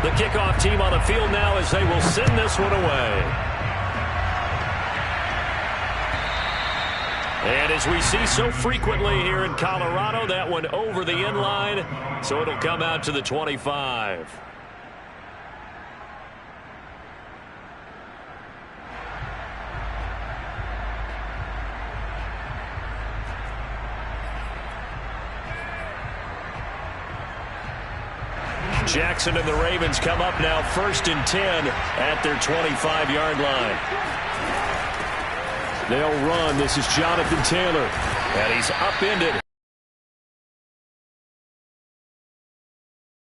The kickoff team on the field now as they will send this one away. And as we see so frequently here in Colorado, that one over the end line, so it'll come out to the 25. Jackson and the Ravens come up now 1st and 10 at their 25-yard line. They'll run. This is Jonathan Taylor. And he's upended.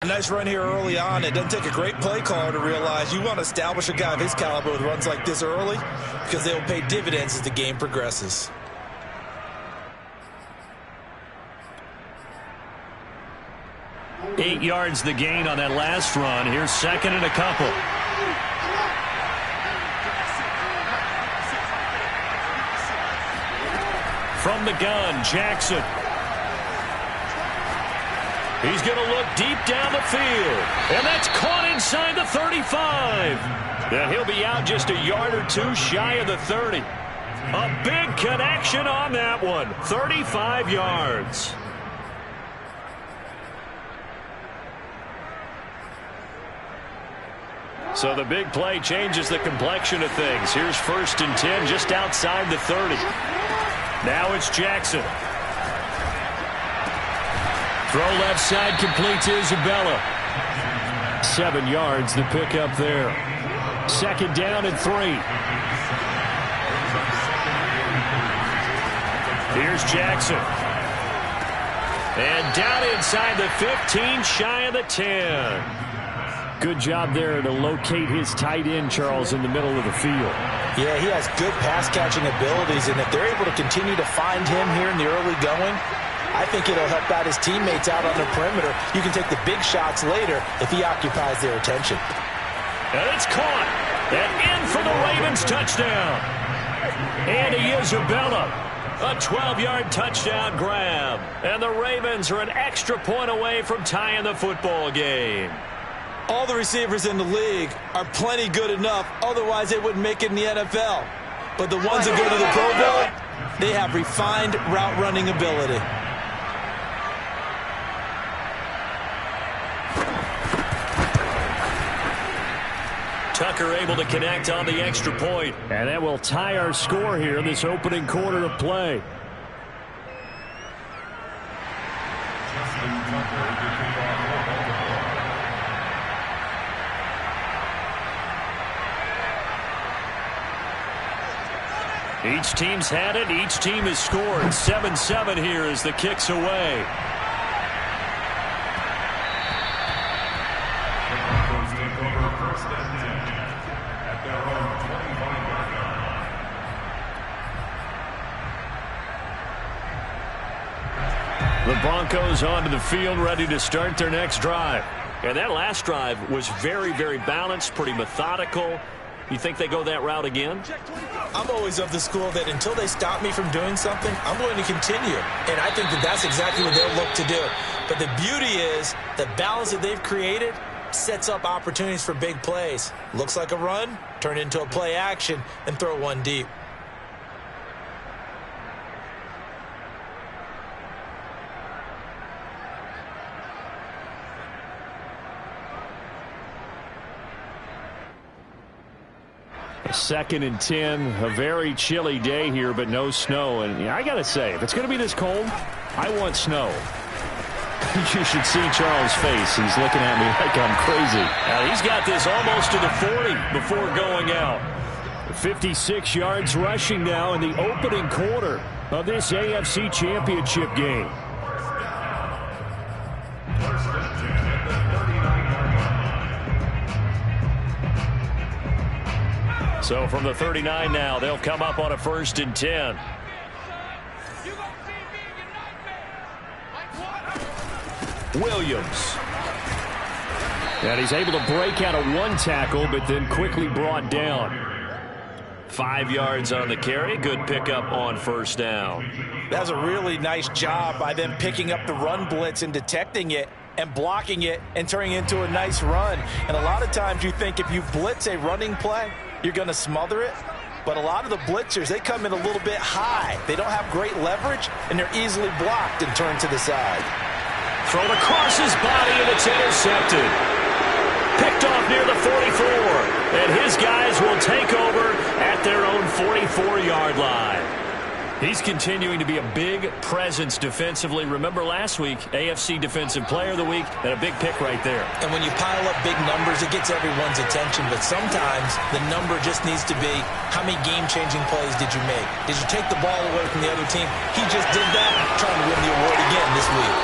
A nice run here early on. It doesn't take a great play caller to realize you want to establish a guy of his caliber with runs like this early because they will pay dividends as the game progresses. Eight yards the gain on that last run. Here's 2nd and a couple. From the gun, Jackson. He's going to look deep down the field. And that's caught inside the 35. Then he'll be out just a yard or two shy of the 30. A big connection on that one. 35 yards. So the big play changes the complexion of things. Here's 1st and 10 just outside the 30. Now it's Jackson. Throw left side complete to Isabella. 7 yards the pickup there. 2nd down and 3. Here's Jackson. And down inside the 15, shy of the 10. Good job there to locate his tight end, Charles, in the middle of the field. Yeah, he has good pass-catching abilities, and if they're able to continue to find him here in the early going, I think it'll help out his teammates out on the perimeter. You can take the big shots later if he occupies their attention. And it's caught. And in for the Ravens touchdown. Andy Isabella. A 12-yard touchdown grab. And the Ravens are an extra point away from tying the football game. All the receivers in the league are plenty good enough, otherwise they wouldn't make it in the NFL. But the ones that go to the Pro Bowl, they have refined route running ability. Tucker able to connect on the extra point. And that will tie our score here in this opening quarter of play. Each team's had it. Each team has scored. 7-7 here as the kick's away. The Broncos onto the field, ready to start their next drive. And that last drive was very, very balanced, pretty methodical. You think they go that route again? I'm always of the school that until they stop me from doing something, I'm going to continue. And I think that that's exactly what they'll look to do. But the beauty is the balance that they've created sets up opportunities for big plays. Looks like a run, turn into a play action, and throw one deep. Second and 10, a very chilly day here, but no snow. And I got to say, if it's going to be this cold, I want snow. You should see Charles' face. He's looking at me like I'm crazy. Now, he's got this almost to the 40 before going out. 56 yards rushing now in the opening quarter of this AFC Championship game. So from the 39 now, they'll come up on a 1st and 10. Williams. And he's able to break out of one tackle, but then quickly brought down. 5 yards on the carry. Good pickup on 1st down. That's a really nice job by them picking up the run blitz and detecting it. and blocking it and turning it into a nice run. And a lot of times you think if you blitz a running play, you're going to smother it. But a lot of the blitzers, they come in a little bit high. They don't have great leverage, and they're easily blocked and turned to the side. Thrown across his body, and it's intercepted. Picked off near the 44. And his guys will take over at their own 44-yard line. He's continuing to be a big presence defensively. Remember last week, AFC Defensive Player of the Week, and a big pick right there. And when you pile up big numbers, it gets everyone's attention. But sometimes the number just needs to be, how many game-changing plays did you make? Did you take the ball away from the other team? He just did that, trying to win the award again this week.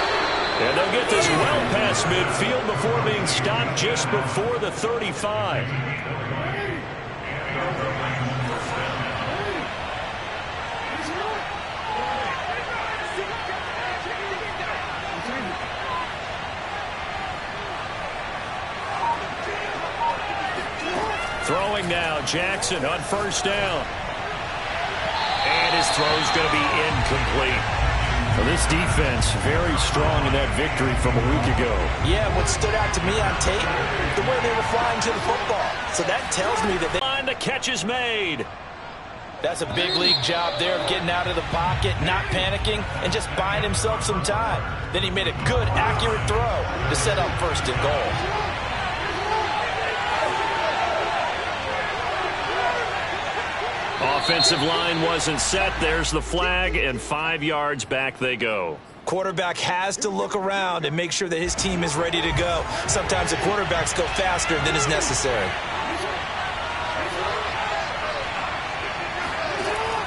And they'll get this well past midfield before being stopped just before the 35. Throwing now, Jackson on first down. And his throw's going to be incomplete. Well, this defense very strong in that victory from a week ago. Yeah, what stood out to me on tape, the way they were flying to the football. So that tells me that they... The catch is made. That's a big league job there of getting out of the pocket, not panicking, and just buying himself some time. Then he made a good, accurate throw to set up first and goal. Offensive line wasn't set. There's the flag, and 5 yards back they go. Quarterback has to look around and make sure that his team is ready to go. Sometimes the quarterbacks go faster than is necessary.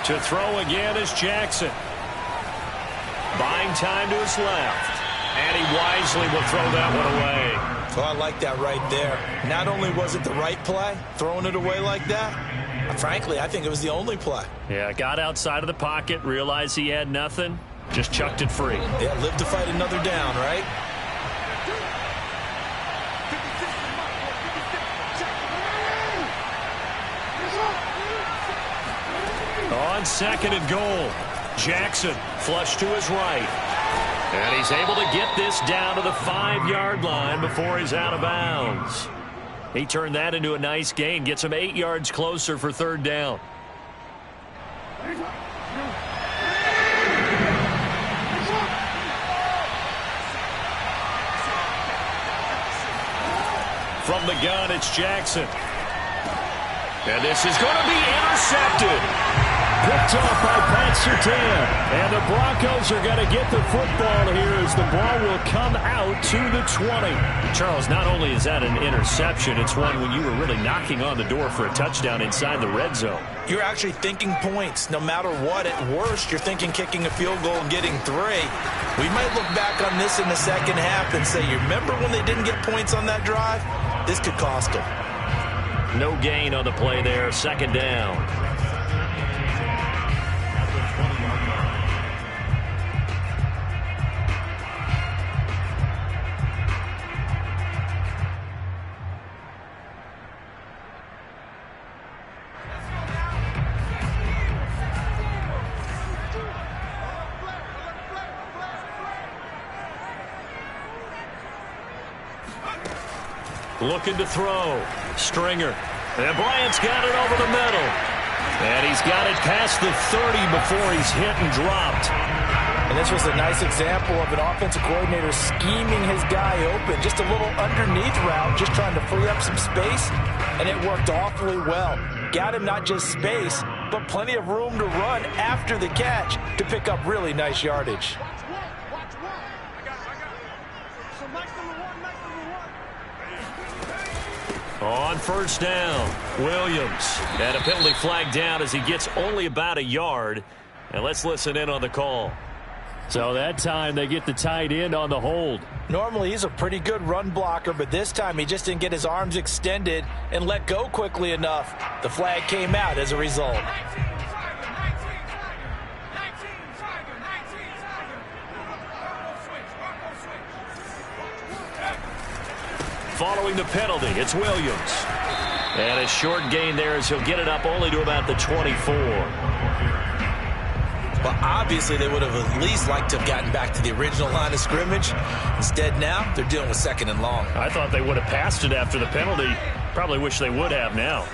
To throw again is Jackson. Buying time to his left. And he wisely will throw that one away. Well, I like that right there. Not only was it the right play, throwing it away like that, frankly, I think it was the only play. Yeah, got outside of the pocket, realized he had nothing, just chucked it free. Yeah, live to fight another down, right? On second and goal, Jackson flush to his right. And he's able to get this down to the 5-yard line before he's out of bounds. He turned that into a nice gain, gets him 8 yards closer for third down. From the gun, it's Jackson. And this is going to be intercepted. Picked off by Pat Surtain. And the Broncos are going to get the football here as the ball will come out to the 20. Charles, not only is that an interception, it's one when you were really knocking on the door for a touchdown inside the red zone. You're actually thinking points. No matter what, at worst, you're thinking kicking a field goal and getting 3. We might look back on this in the second half and say, you remember when they didn't get points on that drive? This could cost them. No gain on the play there. Second down. Looking to throw. Stringer. And Bryant's got it over the middle. And he's got it past the 30 before he's hit and dropped. And this was a nice example of an offensive coordinator scheming his guy open. Just a little underneath route, just trying to free up some space. And it worked awfully well. Got him not just space, but plenty of room to run after the catch to pick up really nice yardage. On first down, Williams. And a penalty flag down as he gets only about a yard. And let's listen in on the call. So that time they get the tight end on the hold. Normally he's a pretty good run blocker, but this time he just didn't get his arms extended and let go quickly enough. The flag came out as a result. Following the penalty, it's Williams. And a short gain there as he'll get it up only to about the 24. Well, obviously they would have at least liked to have gotten back to the original line of scrimmage. Instead now, they're dealing with 2nd and long. I thought they would have passed it after the penalty. Probably wish they would have now.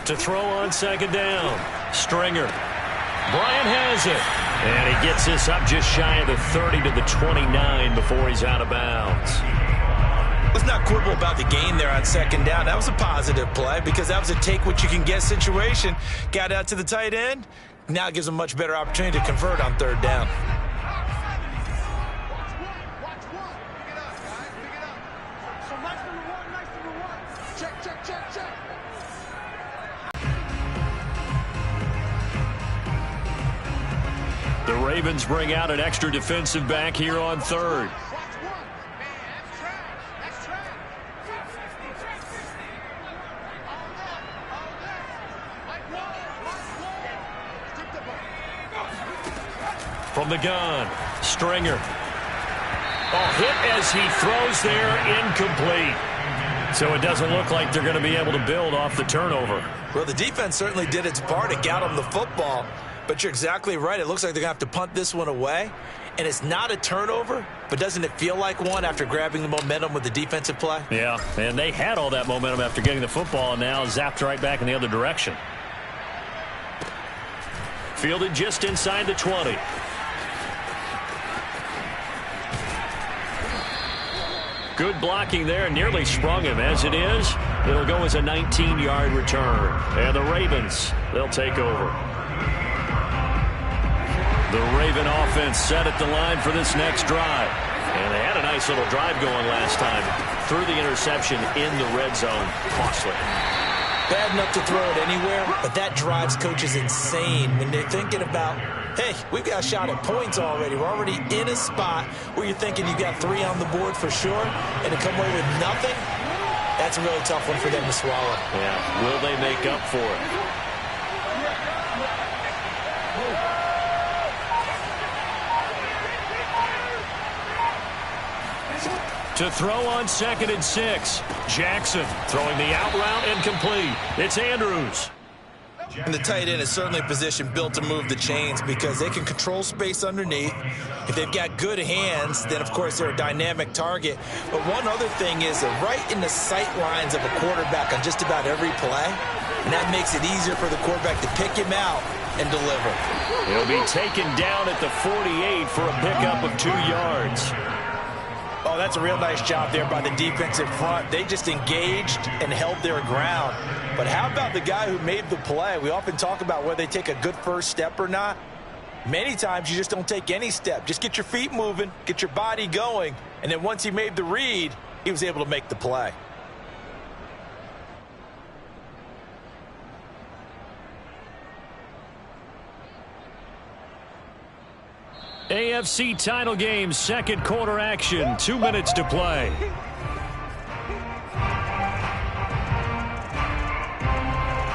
To throw on 2nd down. Stringer. Bryant has it. And he gets this up just shy of the 30 to the 29 before he's out of bounds. Let's not quibble about the gain there on 2nd down. That was a positive play because that was a take-what-you-can-get situation. Got out to the tight end. Now it gives them a much better opportunity to convert on 3rd down. The Ravens bring out an extra defensive back here on 3rd. From the gun, Stringer. Hit as he throws there, incomplete. So it doesn't look like they're going to be able to build off the turnover. Well, the defense certainly did its part. It got them the football. But you're exactly right. It looks like they're going to have to punt this one away. And it's not a turnover, but doesn't it feel like one after grabbing the momentum with the defensive play? Yeah, and they had all that momentum after getting the football and now zapped right back in the other direction. Fielded just inside the 20. Good blocking there, nearly sprung him. As it is, it'll go as a 19-yard return. And the Ravens, they'll take over. The Raven offense set at the line for this next drive. And they had a nice little drive going last time. Threw the interception in the red zone. Costly. Bad enough to throw it anywhere, but that drives coaches insane when they're thinking about, hey, we've got a shot at points already. We're already in a spot where you're thinking you got 3 on the board for sure, and to come away with nothing, that's a really tough one for them to swallow. Yeah, will they make up for it? To throw on 2nd and 6. Jackson throwing the out route and complete. It's Andrews. And the tight end is certainly a position built to move the chains because they can control space underneath. If they've got good hands, then, of course, they're a dynamic target. But one other thing is they're right in the sight lines of a quarterback on just about every play, and that makes it easier for the quarterback to pick him out and deliver. He'll be taken down at the 48 for a pickup of 2 yards. Oh, that's a real nice job there by the defensive front. They just engaged and held their ground. But how about the guy who made the play? We often talk about whether they take a good first step or not. Many times you just don't take any step. Just get your feet moving, get your body going, and then once he made the read, he was able to make the play. AFC title game, 2nd quarter action, 2 minutes to play.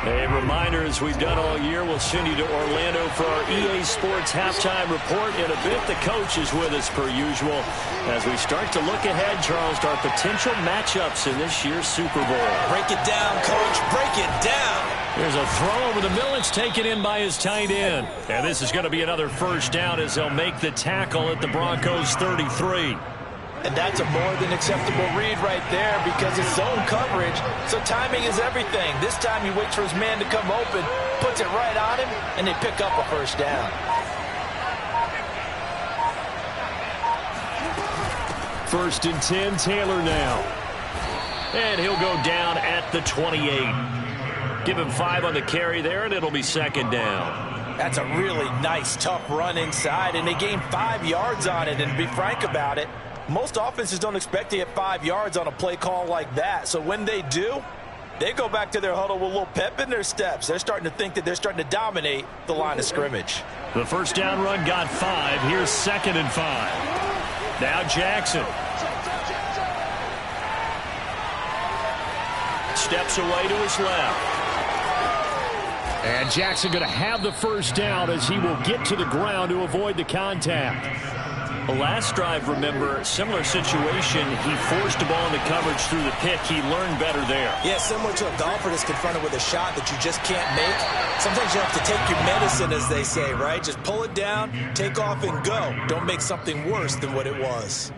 A reminder, as we've done all year, we'll send you to Orlando for our EA Sports halftime report. In a bit, the coach is with us per usual as we start to look ahead, Charles, to our potential matchups in this year's Super Bowl. Break it down, coach. Break it down. There's a throw over the middle. It's taken in by his tight end. And this is going to be another first down as they'll make the tackle at the Broncos 33. And that's a more than acceptable read right there because it's zone coverage, so timing is everything. This time he waits for his man to come open, puts it right on him, and they pick up a first down. First and 10, Taylor now. And he'll go down at the 28. Give him 5 on the carry there, and it'll be 2nd down. That's a really nice, tough run inside, and they gained 5 yards on it. And to be frank about it, most offenses don't expect to get 5 yards on a play call like that. So when they do, they go back to their huddle with a little pep in their steps. They're starting to think that they're starting to dominate the line of scrimmage. The first down run got 5. Here's 2nd and 5. Now Jackson. Steps away to his left. And Jackson going to have the first down as he will get to the ground to avoid the contact. The last drive, remember, similar situation. He forced the ball into coverage through the pick. He learned better there. Yeah, similar to a golfer that's confronted with a shot that you just can't make. Sometimes you have to take your medicine, as they say, right? Just pull it down, take off, and go. Don't make something worse than what it was.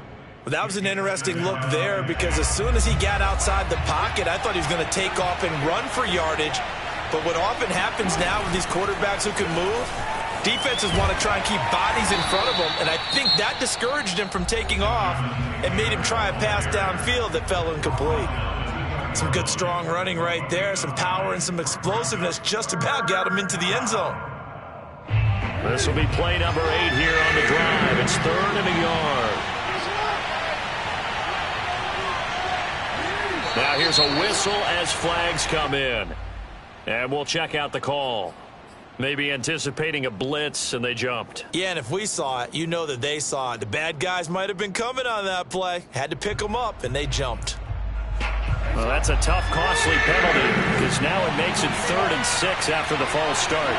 Well, that was an interesting look there because as soon as he got outside the pocket, I thought he was going to take off and run for yardage. But what often happens now with these quarterbacks who can move, defenses want to try and keep bodies in front of them, and I think that discouraged him from taking off and made him try a pass downfield that fell incomplete. Some good, strong running right there, some power and some explosiveness just about got him into the end zone. This will be play number 8 here on the drive. It's 3rd and a yard. Now here's a whistle as flags come in. And we'll check out the call. Maybe anticipating a blitz, and they jumped. Yeah, and if we saw it, you know that they saw it. The bad guys might have been coming on that play. Had to pick them up, and they jumped. Well, that's a tough, costly penalty because now it makes it 3rd and 6 after the false start.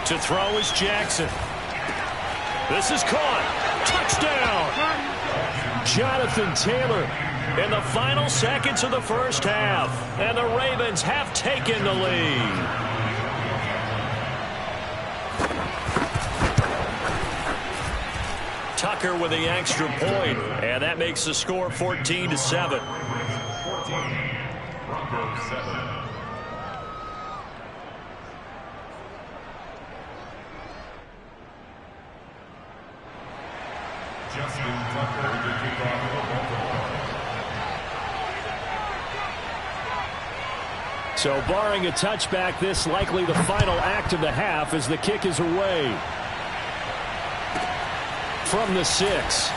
To throw is Jackson. This is caught. Touchdown! Jonathan Taylor In the final seconds of the first half, and the Ravens have taken the lead. Tucker with the extra point, and that makes the score 14-7. So barring a touchback, this likely the final act of the half as the kick is away. From the 6.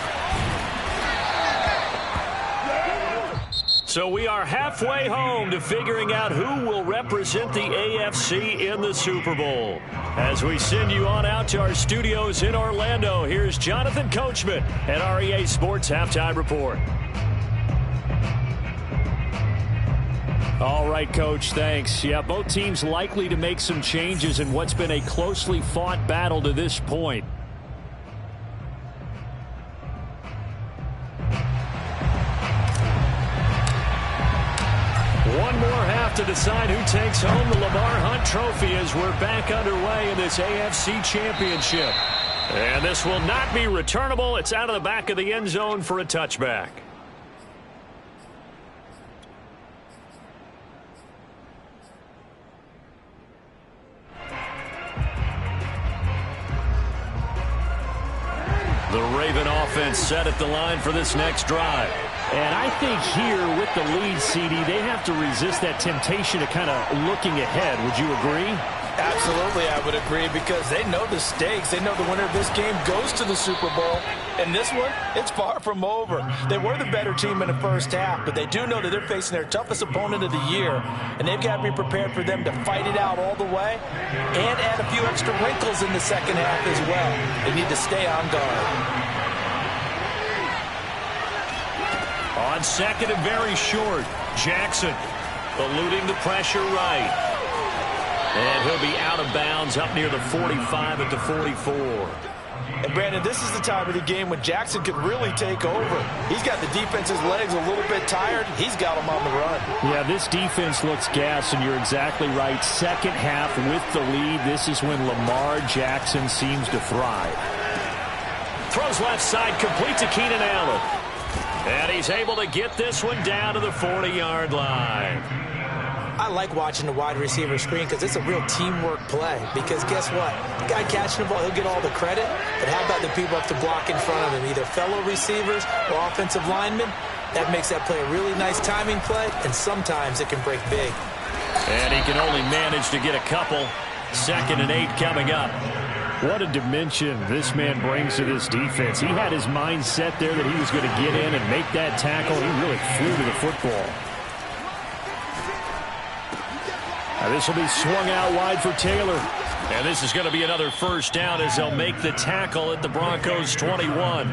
So we are halfway home to figuring out who will represent the AFC in the Super Bowl. As we send you on out to our studios in Orlando, here's Jonathan Coachman at REA Sports Halftime Report. All right, Coach, thanks. Yeah, both teams likely to make some changes in what's been a closely fought battle to this point. One more half to decide who takes home the Lamar Hunt Trophy as we're back underway in this AFC Championship. And this will not be returnable. It's out of the back of the end zone for a touchback. The Raven offense set at the line for this next drive. And I think here with the lead, CD, they have to resist that temptation to kind of looking ahead. Would you agree? Absolutely, I would agree, because they know the stakes. They know the winner of this game goes to the Super Bowl. And this one, it's far from over. They were the better team in the first half, but they do know that they're facing their toughest opponent of the year, and they've got to be prepared for them to fight it out all the way and add a few extra wrinkles in the second half as well. They need to stay on guard. On second and very short, Jackson eluding the pressure right. And he'll be out of bounds up near the 45 at the 44. And, Brandon, this is the time of the game when Jackson could really take over. He's got the defense's legs a little bit tired. He's got them on the run. Yeah, this defense looks gassed, and you're exactly right. Second half with the lead, this is when Lamar Jackson seems to thrive. Throws left side, complete to Keenan Allen. And he's able to get this one down to the 40-yard line. I like watching the wide receiver screen because it's a real teamwork play. Because guess what? The guy catching the ball, he'll get all the credit. But how about the people up to block in front of him, either fellow receivers or offensive linemen? That makes that play a really nice timing play, and sometimes it can break big. And he can only manage to get a couple. 2nd and 8 coming up. What a dimension this man brings to this defense. He had his mind set there that he was going to get in and make that tackle. He really flew to the football. This will be swung out wide for Taylor. And this is going to be another first down as they'll make the tackle at the Broncos 21.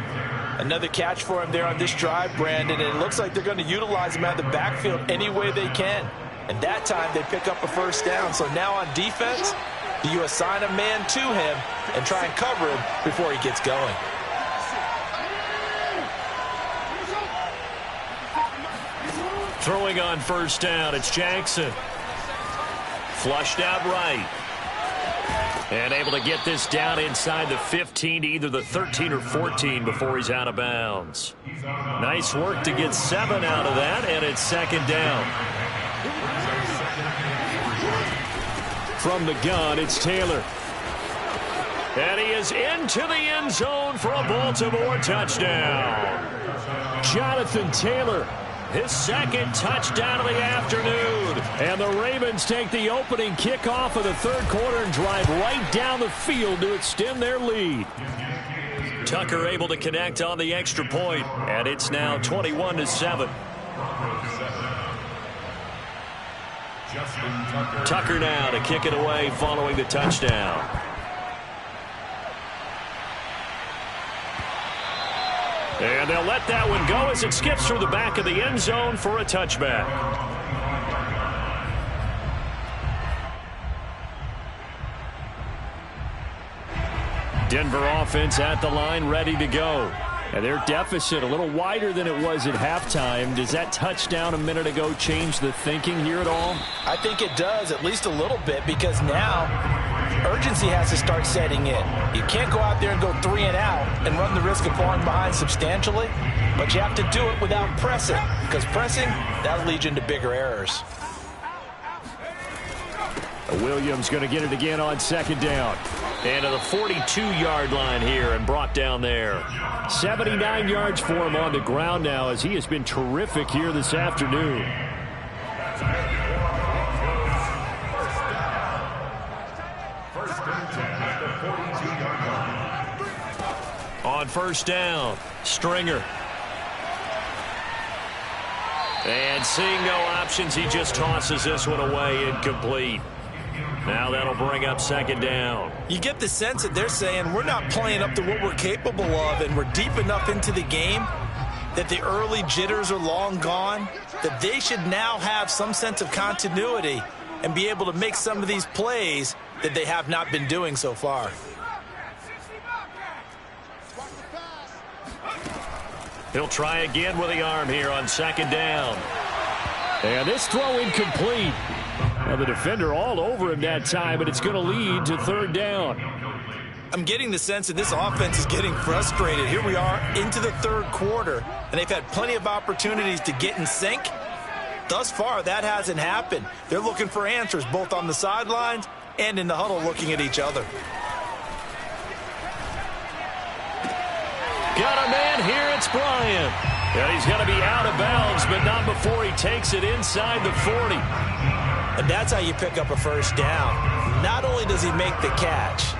Another catch for him there on this drive, Brandon. And it looks like they're going to utilize him out of the backfield any way they can. And that time they pick up a first down. So now on defense, do you assign a man to him and try and cover him before he gets going? Throwing on first down, it's Jackson. Flushed out right. And able to get this down inside the 15 to either the 13 or 14 before he's out of bounds. Nice work to get 7 out of that, and it's second down. From the gun, it's Taylor. And he is into the end zone for a Baltimore touchdown. Jonathan Taylor, his second touchdown of the afternoon. And the Ravens take the opening kickoff of the third quarter and drive right down the field to extend their lead. Tucker able to connect on the extra point, and it's now 21-7. Tucker now to kick it away following the touchdown. And they'll let that one go as it skips through the back of the end zone for a touchback. Denver offense at the line, ready to go. And their deficit a little wider than it was at halftime. Does that touchdown a minute ago change the thinking here at all? I think it does, at least a little bit, because now urgency has to start setting in. You can't go out there and go 3 and out and run the risk of falling behind substantially, but you have to do it without pressing, because pressing, that'll lead you into bigger errors. Williams going to get it again on second down. And to the 42-yard line here and brought down there. 79 yards for him on the ground now as he has been terrific here this afternoon. On first down, Stringer. And seeing no options, he just tosses this one away, incomplete. Now that'll bring up second down. You get the sense that they're saying we're not playing up to what we're capable of, and we're deep enough into the game that the early jitters are long gone, that they should now have some sense of continuity and be able to make some of these plays that they have not been doing so far. He'll try again with the arm here on second down. And this throw incomplete. Now the defender all over him that time, but it's going to lead to third down. I'm getting the sense that this offense is getting frustrated. Here we are into the third quarter, and they've had plenty of opportunities to get in sync. Thus far, that hasn't happened. They're looking for answers both on the sidelines and in the huddle looking at each other. Got a man here, it's Bryant. And he's going to be out of bounds, but not before he takes it inside the 40. And that's how you pick up a first down. Not only does he make the catch,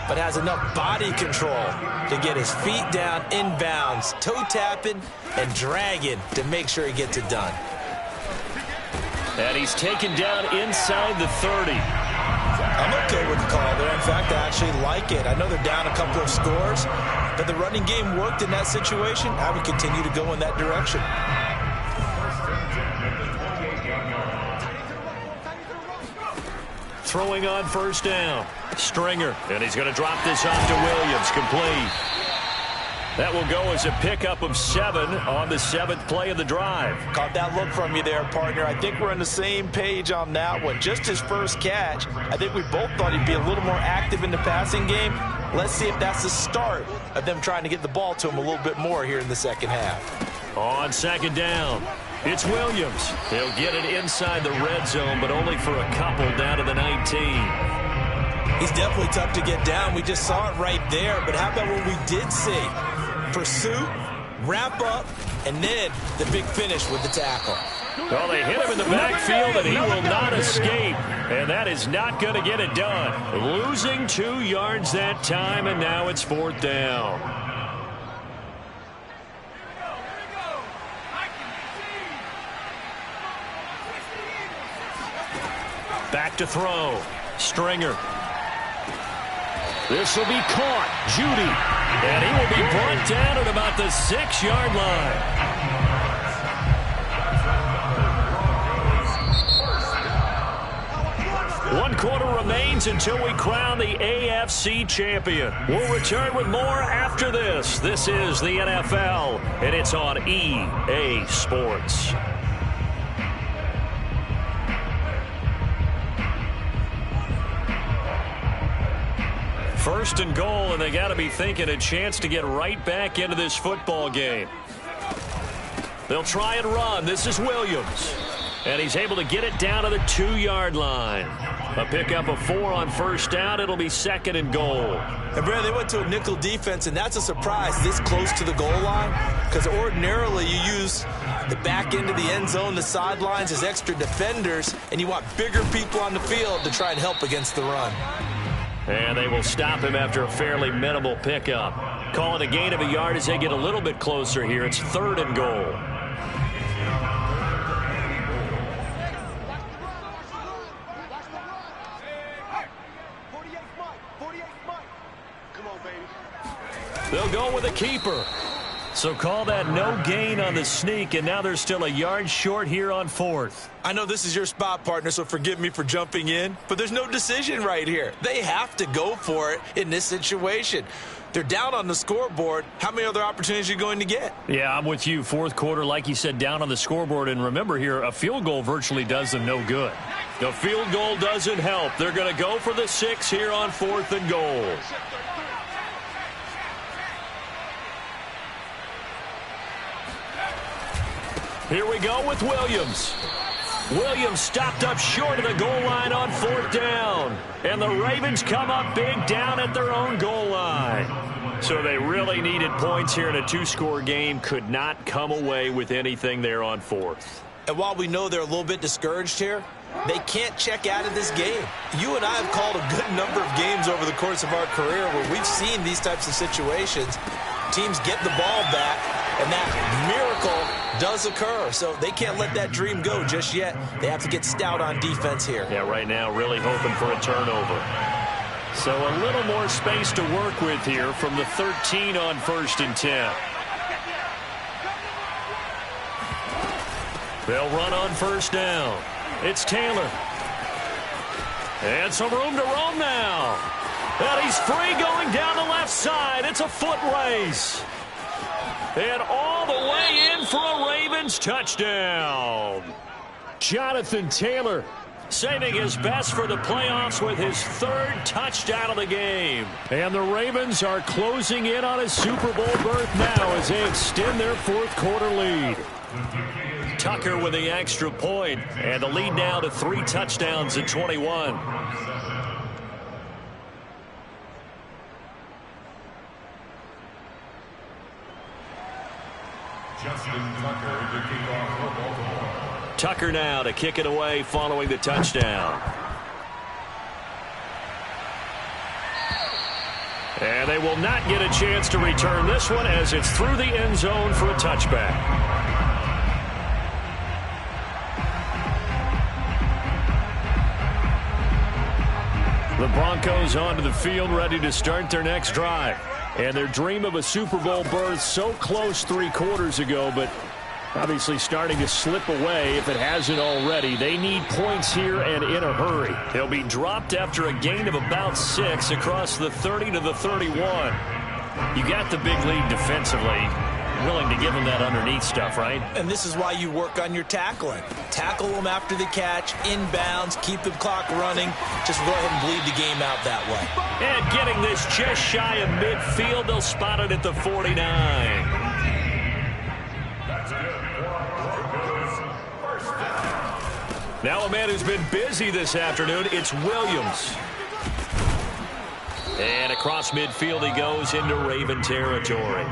but has enough body control to get his feet down inbounds, toe tapping and dragging to make sure he gets it done. And he's taken down inside the 30. I'm okay with the call there. In fact, I actually like it. I know they're down a couple of scores, but the running game worked in that situation. I would continue to go in that direction. Throwing on first down, Stringer, and he's going to drop this off to Williams, complete. That will go as a pickup of 7 on the 7th play of the drive. Caught that look from you there, partner. I think we're on the same page on that one. Just his first catch, I think we both thought he'd be a little more active in the passing game. Let's see if that's the start of them trying to get the ball to him a little bit more here in the second half. On second down, it's Williams. He'll get it inside the red zone, but only for a couple down to the 19. He's definitely tough to get down. We just saw it right there, but how about what we did see? Pursuit, wrap up, and then the big finish with the tackle. Well, they hit him in the backfield, and he will not escape. And that is not going to get it done. Losing 2 yards that time, and now it's fourth down. Back to throw. Stringer. This will be caught. Judy. And he will be brought down at about the 6-yard line. One quarter remains until we crown the AFC champion. We'll return with more after this. This is the NFL, and it's on EA Sports. First and goal, and they got to be thinking a chance to get right back into this football game. They'll try and run. This is Williams. And he's able to get it down to the 2-yard line. A pickup of 4 on first down. It'll be second and goal. And, Brad, they went to a nickel defense, and that's a surprise this close to the goal line, because ordinarily you use the back end of the end zone, the sidelines as extra defenders, and you want bigger people on the field to try and help against the run. And they will stop him after a fairly minimal pickup. Call it a gain of a yard as they get a little bit closer here. It's third and goal. They'll go with a keeper. So call that no gain on the sneak, and now they're still a yard short here on fourth. I know this is your spot, partner, so forgive me for jumping in, but there's no decision right here. They have to go for it in this situation. They're down on the scoreboard. How many other opportunities are you going to get? Yeah, I'm with you. Fourth quarter, like you said, down on the scoreboard. And remember here, a field goal virtually does them no good. The field goal doesn't help. They're going to go for the 6 here on fourth and goal. Here we go with Williams. Williams stopped up short of the goal line on fourth down. And the Ravens come up big down at their own goal line. So they really needed points here in a 2-score game. Could not come away with anything there on fourth. And while we know they're a little bit discouraged here, they can't check out of this game. You and I have called a good number of games over the course of our career where we've seen these types of situations. Teams get the ball back, and that miracle does occur. So they can't let that dream go just yet. They have to get stout on defense here. Yeah, right now really hoping for a turnover. So a little more space to work with here from the 13 on first and 10. They'll run on first down. It's Taylor. And some room to roam now. And he's free going down the left side. It's a foot race. And all the way in for a Ravens touchdown. Jonathan Taylor saving his best for the playoffs with his 3rd touchdown of the game. And the Ravens are closing in on a Super Bowl berth now as they extend their 4th quarter lead. Tucker with the extra point, and the lead now to 3 touchdowns at 21. Tucker now to kick it away following the touchdown. And they will not get a chance to return this one as it's through the end zone for a touchback. The Broncos onto the field ready to start their next drive. And their dream of a Super Bowl berth so close 3 quarters ago, but obviously starting to slip away if it hasn't already. They need points here and in a hurry. They'll be dropped after a gain of about 6 across the 30 to the 31. You got the big lead defensively. Willing to give them that underneath stuff, right? And this is why you work on your tackling. Tackle them after the catch, inbounds, keep the clock running. Just go ahead and bleed the game out that way. And getting this just shy of midfield, they'll spot it at the 49. Now a man who's been busy this afternoon, it's Williams. And across midfield he goes into Raven territory.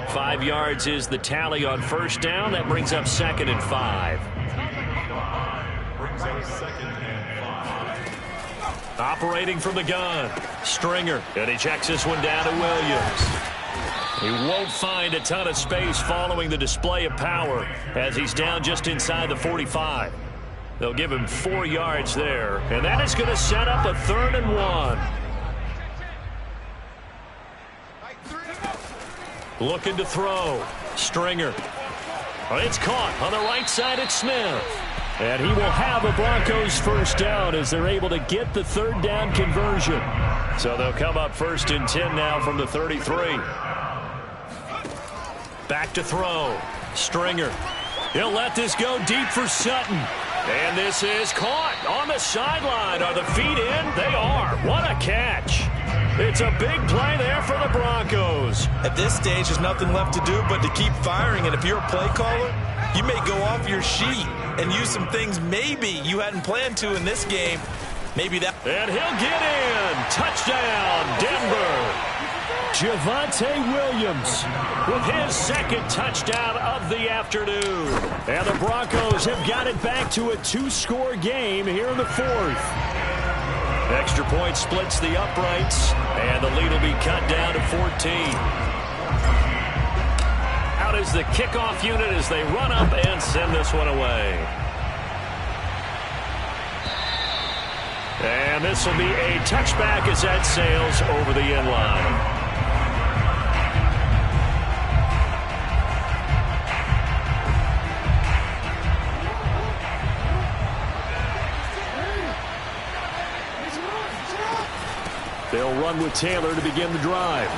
5 yards is the tally on first down. That brings up 2nd and 5. Operating from the gun, Stringer. And he checks this one down to Williams. He won't find a ton of space following the display of power as he's down just inside the 45. They'll give him 4 yards there, and that is going to set up a 3rd and 1. Looking to throw. Stringer. It's caught on the right side at Smith. And he will have a Broncos first down as they're able to get the 3rd down conversion. So they'll come up 1st and 10 now from the 33. Back to throw. Stringer. He'll let this go deep for Sutton. And this is caught on the sideline. Are the feet in? They are. What a catch. It's a big play there for the Broncos. At this stage, there's nothing left to do but to keep firing. And if you're a play caller, you may go off your sheet and use some things maybe you hadn't planned to in this game. Maybe that. And he'll get in. Touchdown, Denver. Javonte Williams with his 2nd touchdown of the afternoon. And the Broncos have got it back to a 2-score game here in the 4th. Extra point splits the uprights, and the lead will be cut down to 14. Out is the kickoff unit as they run up and send this one away. And this will be a touchback as that sails over the end line. They'll run with Taylor to begin the drive.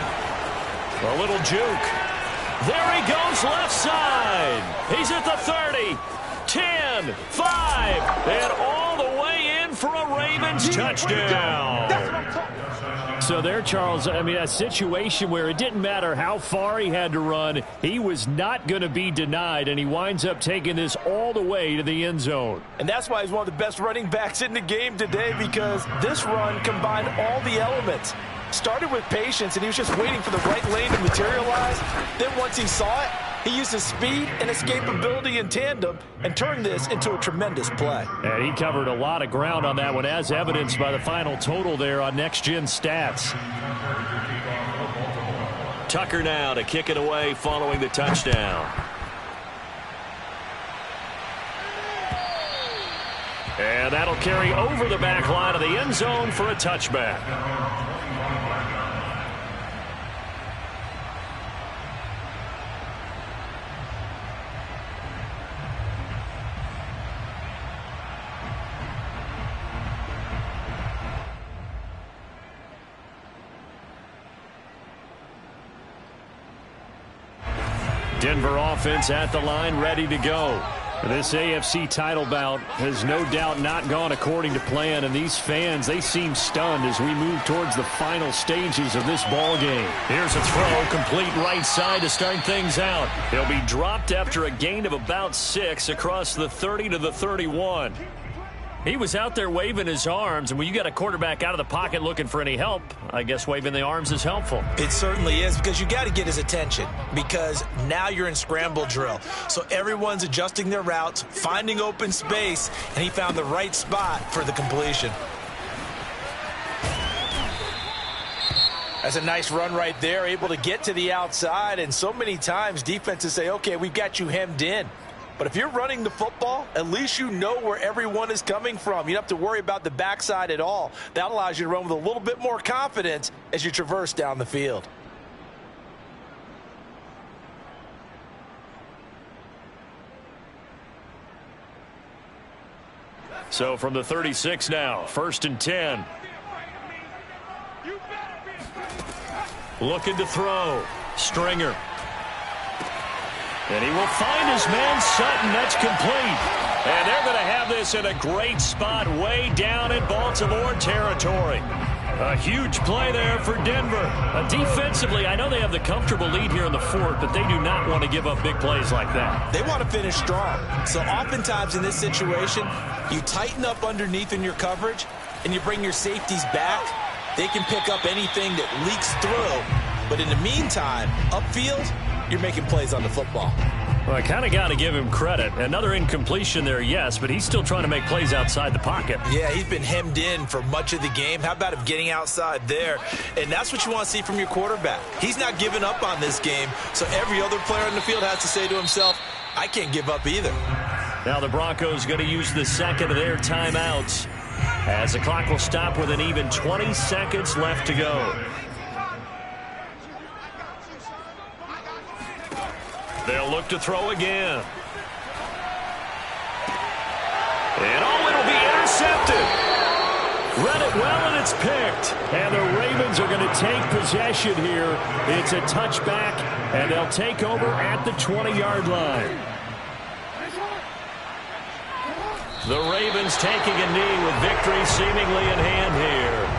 A little juke. There he goes left side. He's at the 30, 10, 5, and all the way in for a Ravens touchdown. So there, Charles, I mean, a situation where it didn't matter how far he had to run, he was not going to be denied, and he winds up taking this all the way to the end zone. And that's why he's one of the best running backs in the game today, because this run combined all the elements. Started with patience, and he was just waiting for the right lane to materialize. Then once he saw it, he used his speed and escapability in tandem and turned this into a tremendous play. And he covered a lot of ground on that one, as evidenced by the final total there on Next Gen Stats. Tucker now to kick it away following the touchdown. And that'll carry over the back line of the end zone for a touchback. Denver offense at the line, ready to go. This AFC title bout has no doubt not gone according to plan, and these fans, they seem stunned as we move towards the final stages of this ball game. Here's a throw, complete right side to start things out. He'll be dropped after a gain of about 6 across the 30 to the 31. He was out there waving his arms, and when you got a quarterback out of the pocket looking for any help, I guess waving the arms is helpful. It certainly is, because you got to get his attention, because now you're in scramble drill. So everyone's adjusting their routes, finding open space, and he found the right spot for the completion. That's a nice run right there, able to get to the outside, and so many times defenses say, okay, we've got you hemmed in. But if you're running the football, at least you know where everyone is coming from. You don't have to worry about the backside at all. That allows you to run with a little bit more confidence as you traverse down the field. So from the 36 now, 1st and 10. Looking to throw. Stringer. And he will find his man Sutton. That's complete. And they're going to have this in a great spot way down in Baltimore territory. A huge play there for Denver. Defensively, I know they have the comfortable lead here in the 4th, but they do not want to give up big plays like that. They want to finish strong. So oftentimes in this situation, you tighten up underneath in your coverage, and you bring your safeties back. They can pick up anything that leaks through. But in the meantime, upfield, you're making plays on the football. Well, I kind of got to give him credit. Another incompletion there, yes, but he's still trying to make plays outside the pocket. Yeah, he's been hemmed in for much of the game. How about him getting outside there? And that's what you want to see from your quarterback. He's not giving up on this game, so every other player on the field has to say to himself, I can't give up either. Now the Broncos going to use the second of their timeouts as the clock will stop with an even 20 seconds left to go. They'll look to throw again. And it'll be intercepted. Read it well, and it's picked. And the Ravens are going to take possession here. It's a touchback, and they'll take over at the 20-yard line. The Ravens taking a knee with victory seemingly in hand here.